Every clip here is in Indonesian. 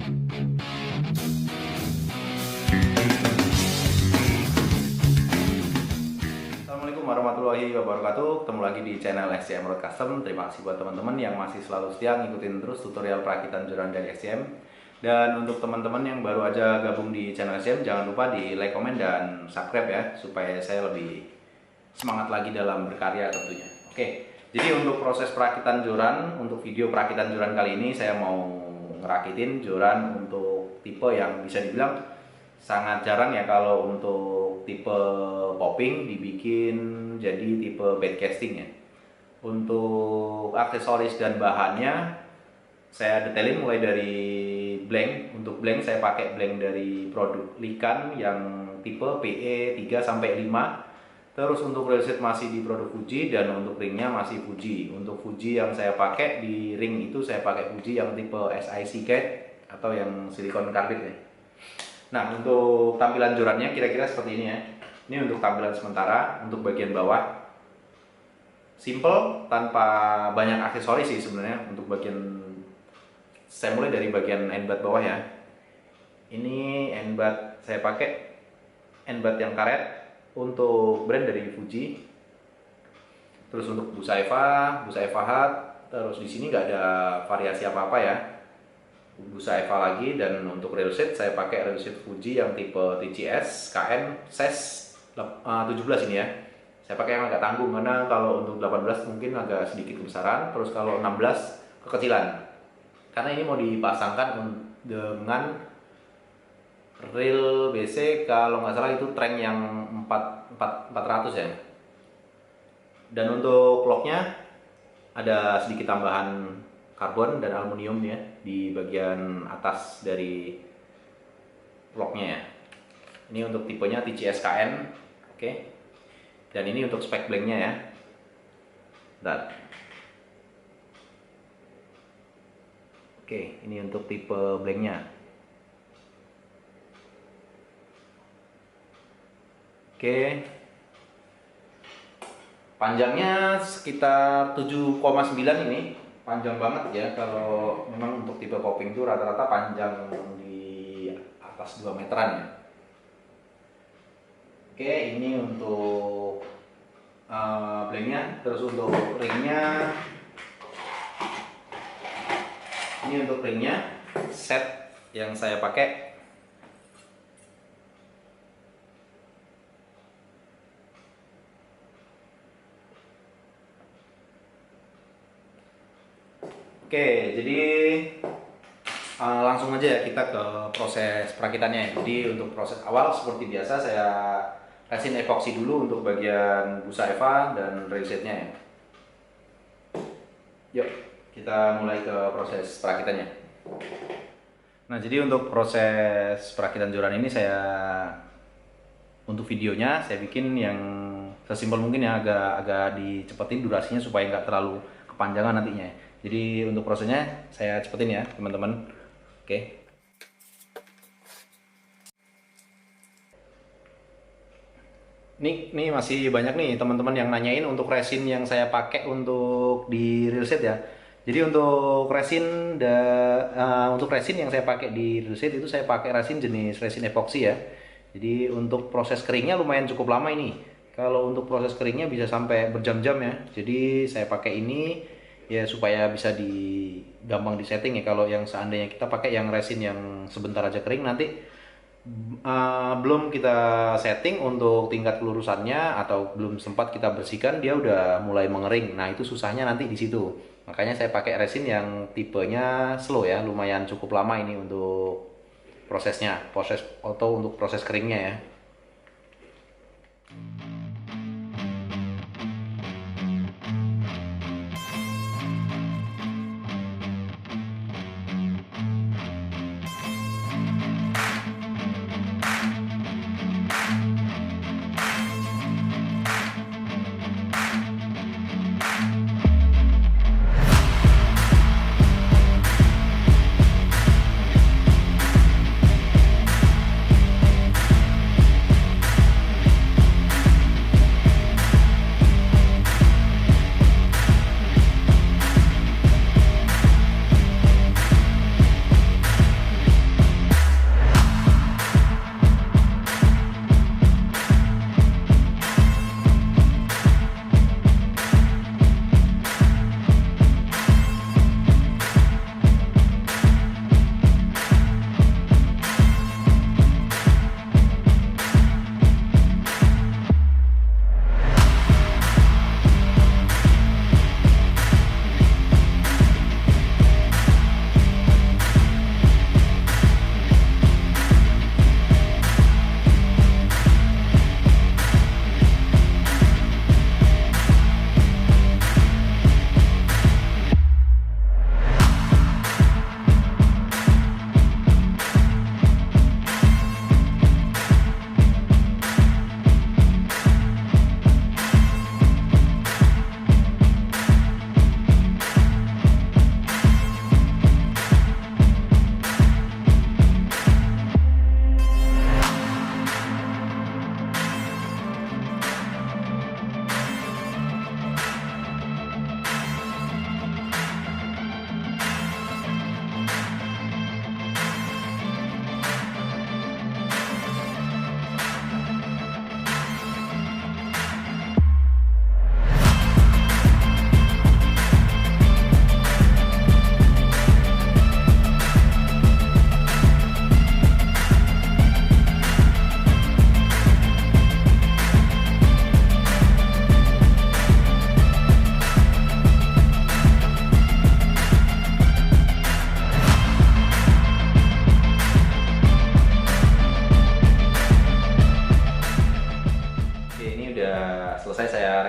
Assalamualaikum warahmatullahi wabarakatuh. Ketemu lagi di channel SCM Road Custom. Terima kasih buat teman-teman yang masih selalu setia ngikutin terus tutorial perakitan joran dari SCM. Dan untuk teman-teman yang baru aja gabung di channel SCM, jangan lupa di like, komen, dan subscribe ya, supaya saya lebih semangat lagi dalam berkarya tentunya. Oke, jadi untuk proses perakitan joran, untuk video perakitan joran kali ini saya mau ngerakitin joran untuk tipe yang bisa dibilang sangat jarang ya kalau untuk tipe popping dibikin jadi tipe bed casting ya. Untuk aksesoris dan bahannya saya detailin mulai dari blank. Untuk blank saya pakai blank dari produk Likan yang tipe PE 3 sampai 5. Terus untuk railset masih di produk Fuji dan untuk ringnya masih Fuji. Untuk Fuji yang saya pakai di ring itu saya pakai Fuji yang tipe SIC Gate atau yang silikon karbit ya. Nah, untuk tampilan jorannya kira-kira seperti ini ya. Ini untuk tampilan sementara. Untuk bagian bawah simple tanpa banyak aksesoris sih sebenarnya. Untuk bagian, saya mulai dari bagian endbat bawah ya. Ini endbat saya pakai endbat yang karet untuk brand dari Fuji. Terus untuk busa Eva hat. Terus di sini nggak ada variasi apa-apa ya. Busa Eva lagi. Dan untuk railset saya pakai railset Fuji yang tipe TCS KN SES 17 ini ya. Saya pakai yang agak tanggung karena kalau untuk 18 mungkin agak sedikit kebesaran. Terus kalau 16 kekecilan. Karena ini mau dipasangkan dengan reel BC, kalau nggak salah itu treng yang 400 ya. Dan untuk locknya ada sedikit tambahan karbon dan aluminium ya di bagian atas dari locknya ya. Ini untuk tipenya TCS KN, oke. Dan ini untuk spek blanknya ya. Dan oke, ini untuk tipe blanknya. Oke, panjangnya sekitar 7,9 ini, panjang banget ya. Kalau memang untuk tipe popping itu rata-rata panjang di atas 2 meteran ya. Oke, ini untuk blanknya. Terus untuk ringnya, ini untuk ringnya set yang saya pakai. Oke, jadi langsung aja ya kita ke proses perakitannya. Jadi untuk proses awal seperti biasa saya resin epoxy dulu untuk bagian busa Eva dan railsetnya ya. Yuk, kita mulai ke proses perakitannya. Nah, jadi untuk proses perakitan joran ini untuk videonya saya bikin yang sesimpel mungkin ya, agak dicepetin durasinya supaya nggak terlalu kepanjangan nantinya. Jadi untuk prosesnya saya cepetin ya teman-teman. Oke. Ini masih banyak nih teman-teman yang nanyain untuk resin yang saya pakai untuk di railset ya. Jadi untuk resin yang saya pakai di railset itu saya pakai resin jenis resin epoxy ya. Jadi untuk proses keringnya lumayan cukup lama ini. Kalau untuk proses keringnya bisa sampai berjam-jam ya. Jadi saya pakai ini ya supaya bisa gampang disetting ya. Kalau yang seandainya kita pakai yang resin yang sebentar aja kering, nanti belum kita setting untuk tingkat kelurusannya atau belum sempat kita bersihkan dia udah mulai mengering. Nah, itu susahnya nanti di situ. Makanya saya pakai resin yang tipenya slow ya, lumayan cukup lama ini untuk proses untuk proses keringnya ya.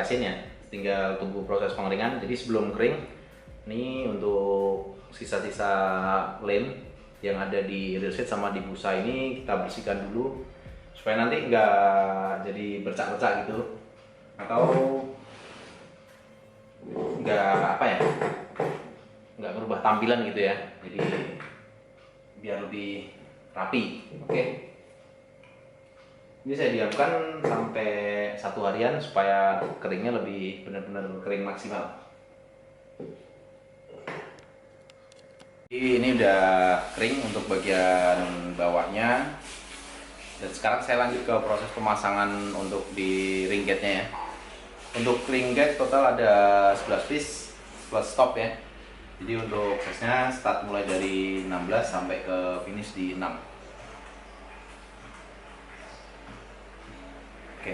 resin ya, tinggal tunggu proses pengeringan. Jadi sebelum kering, ini untuk sisa-sisa lem yang ada di real seat sama di busa ini kita bersihkan dulu supaya nanti nggak jadi bercak-bercak gitu, atau nggak apa ya, nggak berubah tampilan gitu ya. Jadi biar lebih rapi. Oke, ini saya diamkan sampai 1 harian supaya keringnya lebih benar-benar kering maksimal. Ini udah kering untuk bagian bawahnya, dan sekarang saya lanjut ke proses pemasangan untuk di ring gate-nya ya. Untuk ring gate total ada 11 piece plus stop ya. Jadi untuk size-nya start mulai dari 16 sampai ke finish di 6. Oke.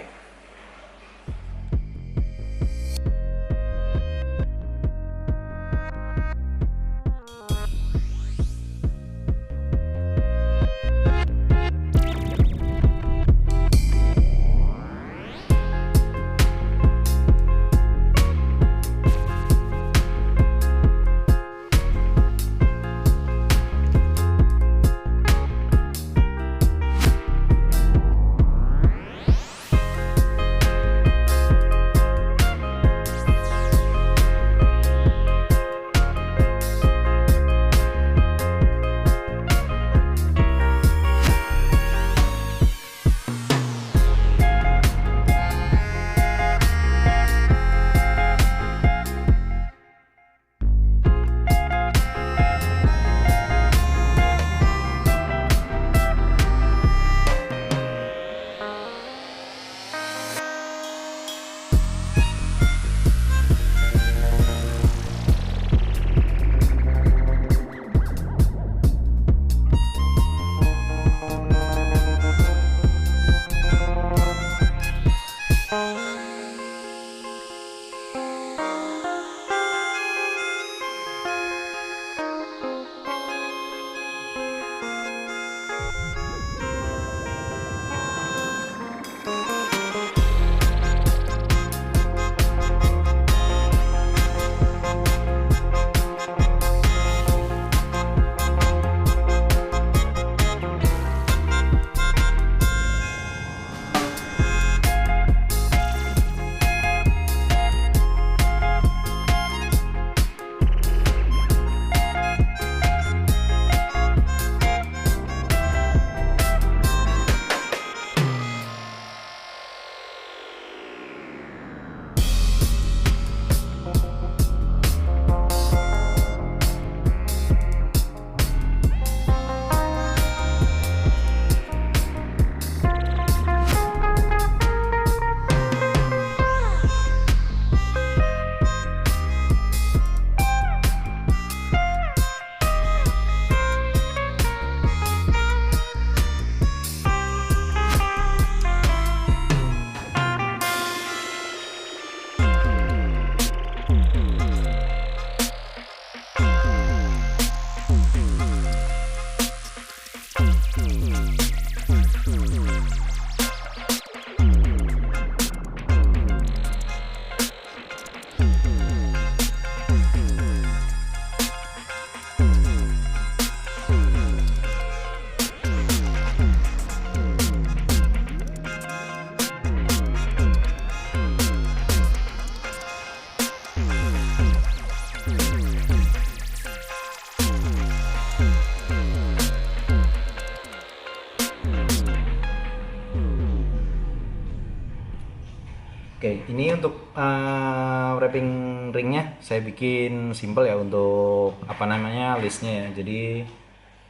Oke, ini untuk wrapping ringnya saya bikin simple ya untuk apa namanya listnya ya. Jadi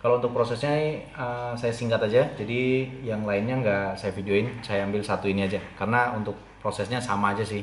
kalau untuk prosesnya saya singkat aja. Jadi yang lainnya nggak saya videoin, saya ambil satu ini aja karena untuk prosesnya sama aja sih.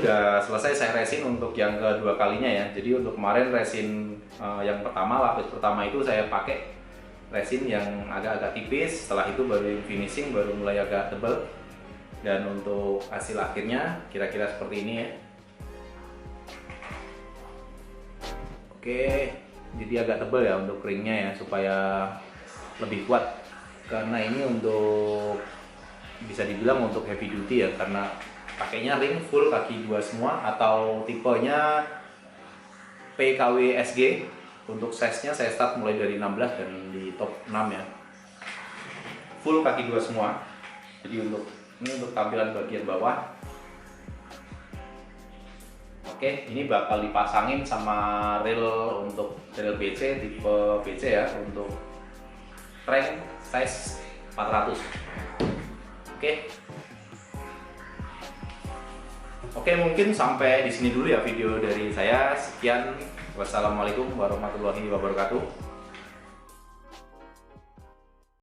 udah selesai saya resin untuk yang kedua kalinya ya. Jadi untuk kemarin resin yang pertama, lapis pertama itu saya pakai resin yang agak-agak tipis. Setelah itu baru finishing, baru mulai agak tebal. Dan untuk hasil akhirnya kira-kira seperti ini ya. Oke, jadi agak tebal ya untuk ringnya ya, supaya lebih kuat. Karena ini untuk, bisa dibilang untuk heavy duty ya, karena pakainya ring full kaki 2 semua, atau tipenya PKW SG. Untuk size-nya saya start mulai dari 16 dan di top 6 ya. Full kaki 2 semua. Jadi ini untuk tampilan bagian bawah. Oke, ini bakal dipasangin sama reel, untuk reel BC, tipe BC ya, untuk trek size 400. Oke, mungkin sampai di sini dulu ya video dari saya. Sekian, wassalamualaikum warahmatullahi wabarakatuh.